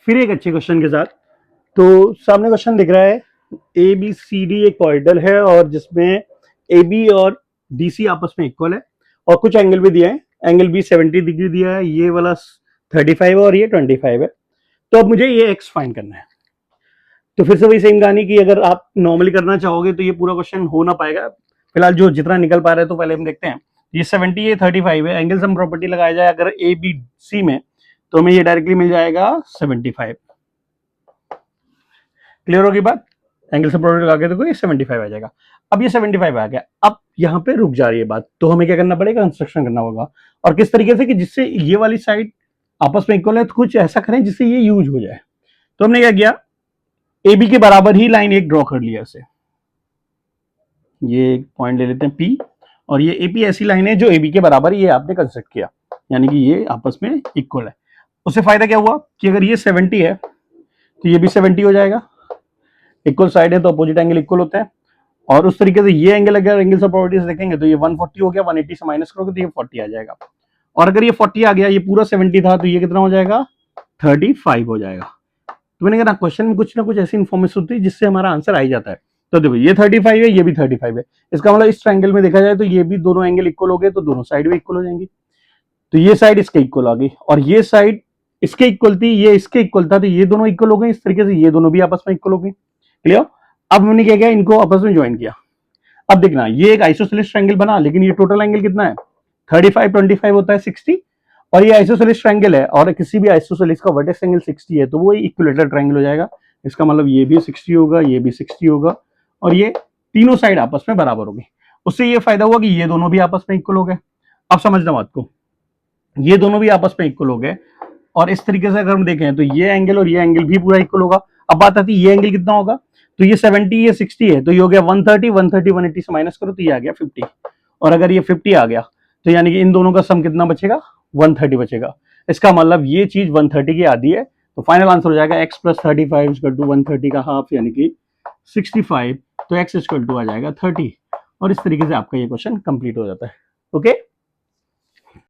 फिर एक अच्छे क्वेश्चन के साथ। तो सामने क्वेश्चन दिख रहा है, ए बी सी डी एक कॉरिडोर है और जिसमें ए बी और डी सी आपस में इक्वल है और कुछ एंगल भी दिया है। एंगल बी 70 डिग्री दिया है, ये वाला 35 है और ये 25 है। तो अब मुझे ये एक्स फाइंड करना है। तो फिर से वही सेम कहानी कि अगर आप नॉर्मली करना चाहोगे तो ये पूरा क्वेश्चन हो ना पाएगा। फिलहाल जो जितना निकल पा रहा है तो पहले हम देखते हैं। ये 70 है, 35 है, एंगल सम प्रॉपर्टी लगाया जाए अगर ए बी सी में, तो हमें ये डायरेक्टली मिल जाएगा 75। क्लियर होगी बात? एंगल सम प्रॉपर्टी लगा के देखो ये 75 आ जाएगा। अब ये 75 आ गया, अब यहाँ पे रुक जा रही है बात, तो हमें क्या करना पड़ेगा, कंस्ट्रक्शन करना होगा। और किस तरीके से कि जिससे ये वाली साइड आपस में इक्वल है, तो कुछ ऐसा करें जिससे ये यूज हो जाए। तो हमने क्या किया, ए बी के बराबर ही लाइन एक ड्रॉ कर लिया इसे। ये एक पॉइंट ले लेते हैं पी, और ये एपी ऐसी लाइन है जो ए बी के बराबर ये आपने कंस्ट्रक्ट किया, यानी कि ये आपस में इक्वल है। उससे फायदा क्या हुआ कि अगर ये 70 है तो ये भी 70 हो जाएगा। इक्वल साइड है तो अपोजिट एंगल इक्वल होता है। और उस तरीके से ये एंगल अगर एंगल ऑफ प्रॉपर्टीज देखेंगे तो ये 140 हो गया, 180 से माइनस करोगे तो ये 40 आ जाएगा। और अगर ये 40 आ गया, ये पूरा 70 था, तो ये कितना हो जाएगा, 35 हो जाएगा। तो मैंने कहा क्वेश्चन में कुछ ना कुछ ऐसी इन्फॉर्मेशन होती है जिससे हमारा आंसर आ ही जाता है। तो देखो ये 35 है, ये भी 35 है, इसका मतलब इस ट्रायंगल में देखा जाए तो ये भी दोनों एंगल इक्वल हो गए, तो दोनों साइड भी इक्वल हो जाएंगी। तो ये साइड इसके इक्वल आ गई और ये साइड इसके इक्वल थी, ये इसके इक्वल था, तो ये दोनों इक्वल हो गए। इस तरीके से ये दोनों भी आपस में इक्वल हो गए। क्लियर? अब हमने क्या किया, इनको आपस में ज्वाइन किया। अब देखना, ये एक आइसोसेलेस ट्रायंगल बना, लेकिन ये टोटल एंगल कितना है, 35 25 होता है 60। और ये आइसोसेलेस ट्रायंगल है और किसी भी आइसोसेलेस का वर्टेक्स एंगल 60 है, तो वो इक्विलेटरल ट्रायंगल हो जाएगा। इसका मतलब ये भी 60 होगा, ये भी 60 होगा, और ये तीनों साइड आपस में बराबर होगी। उससे ये फायदा हुआ कि ये दोनों भी आपस में इक्वल हो गए। अब समझना बात को, ये दोनों भी आपस में इक्वल हो गए, और इस तरीके से अगर हम देखें तो ये एंगल और ये एंगल भी पूरा इक्वल होगा। अब बात आती है ये एंगल कितना होगा, तो ये 70 ये 60 है, तो ये हो गया 130, 130 180 से माइनस करो तो ये आ गया 50। और अगर ये 50 आ गया तो यानी कि इन दोनों का सम कितना बचेगा, 130 बचेगा। इसका मतलब ये चीज 130 की आधी है। तो फाइनल आंसर हो जाएगा x प्लस 35 इक्वल टू 130 का हाफ, यानी कि 65। तो x इक्वल टू आ जाएगा 30। और इस तरीके से आपका ये क्वेश्चन कंप्लीट हो जाता है। ओके।